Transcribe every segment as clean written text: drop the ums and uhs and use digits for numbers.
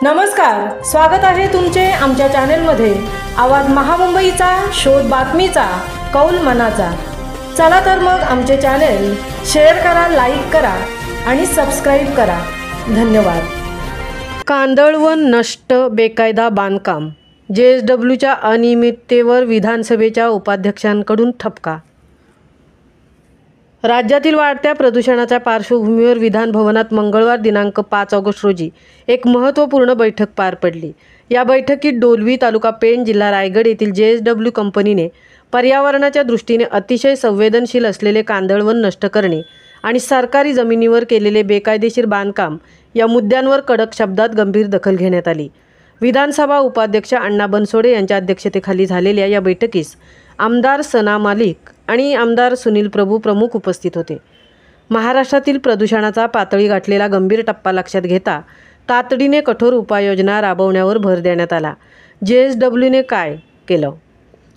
नमस्कार, स्वागत आहे तुमचे आमच्या चॅनलमध्ये। आवाज महामुंबईचा, शोध बातमीचा, कौल मनाचा। चला तर मग आमचे चॅनल शेअर करा, लाईक करा आणि सबस्क्राइब करा। धन्यवाद। कांदळवन नष्ट, बेकायदा बांधकाम, JSWच्या अनियमिततेवर विधानसभेच्या उपाध्यक्षांकडून ठपका। राज्यातील वाढत्या प्रदूषणाच्या पार्श्वभूमीवर विधान भवनात मंगळवार दिनांक 5 ऑगस्ट रोजी एक महत्त्वपूर्ण बैठक पार पडली। या बैठकीत डोलवी, तालुका पेण, जिल्हा रायगड येथील JSW कंपनीने पर्यावरणाच्या दृष्टीने अतिशय संवेदनशील असलेले कांदळवन नष्ट करणे आणि सरकारी जमिनीवर केलेले बेकायदेशीर बांधकाम या मुद्द्यांवर कडक शब्दात गंभीर दखल घेण्यात आली। विधानसभा उपाध्यक्ष अण्णा बनसोडे यांच्या अध्यक्षतेखाली झालेल्या या बैठकीस आमदार सना मालिक आणि आमदार सुनील प्रभू प्रमुख उपस्थित होते। महाराष्ट्रातील प्रदूषणाचा पातळी गाठलेला गंभीर टप्पा लक्षात घेता तातडीने कठोर उपाययोजना राबवण्यावर भर देण्यात आला। JSWने काय केलं?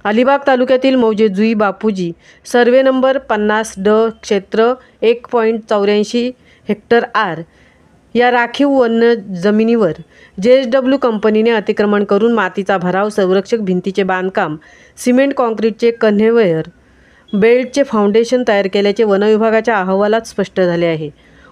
अलिबाग तालुक्यातील मौजे जुई बापूजी सर्वे नंबर 50D क्षेत्र 1.84 हेक्टर आर या राखीव वन्य जमिनीवर JSW कंपनीने अतिक्रमण करून मातीचा भराव, संरक्षक भिंतीचे बांधकाम, सिमेंट कॉन्क्रीटचे कन्व्हेयर बेल्टचे फाउंडेशन तयार केल्याचे वनविभागाच्या अहवालात स्पष्ट झाले आहे।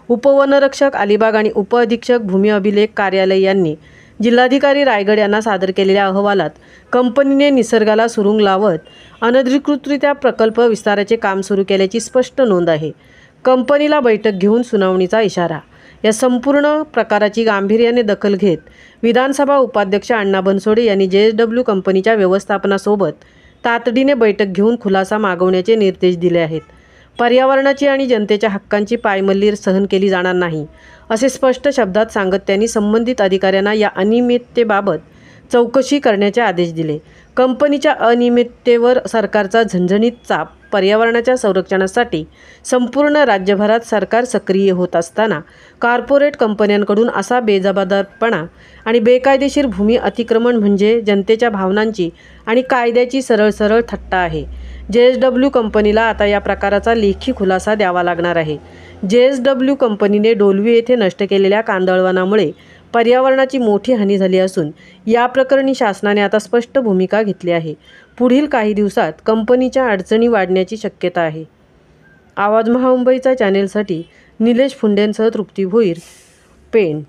उपवनरक्षक अलिबाग आणि उपअधीक्षक भूमी अभिलेख कार्यालय यांनी जिल्हाधिकारी रायगड यांना सादर केलेल्या अहवालात कंपनीने निसर्गाला सुरुंग लावत अनधिकृतरित्या प्रकल्प विस्ताराचे काम सुरू केल्याची स्पष्ट नोंद आहे। कंपनीला बैठक घेऊन सुनावणीचा इशारा। या संपूर्ण प्रकाराची गांभीर्याने दखल घेत विधानसभा उपाध्यक्ष अण्णा बनसोडे यांनी JSW कंपनीच्या व्यवस्थापनासोबत तातडीने बैठक घेऊन खुलासा मागवण्याचे निर्देश दिले आहेत। पर्यावरणाची आणि जनतेच्या हक्कांची पायमल्ली सहन केली जाणार नाही, असे स्पष्ट शब्दात सांगत त्यांनी संबंधित अधिकाऱ्यांना या अनियमिततेबाबत चौकशी करण्याचे आदेश दिले। कंपनीच्या अनियमिततेवर सरकारचा झणझणीत चाप, पर्यावरणाच्या संरक्षणासाठी संपूर्ण राज्यभरात सरकार सक्रिय होत असताना कॉर्पोरेट कंपन्यांकडून असा बेजबाबदारपणा आणि बेकायदेशीर भूमी अतिक्रमण म्हणजे जनतेच्या भावनांची आणि कायद्याची सरळ थट्टा आहे। JSW कंपनीला आता या प्रकाराचा लेखी खुलासा द्यावा लागणार आहे। JSW कंपनीने डोलवी येथे नष्ट केलेल्या कांदळवनामुळे पर्यावरणाची मोठी हानी झाली असून या प्रकरणी शासनाने आता स्पष्ट भूमिका घेतली आहे। पुढील काही दिवसात कंपनीच्या अडचणी वाढण्याची शक्यता आहे। आवाज महामुंबईचा चॅनेलसाठी निलेश फुंडेंसह तृप्ती भोईर, पेण।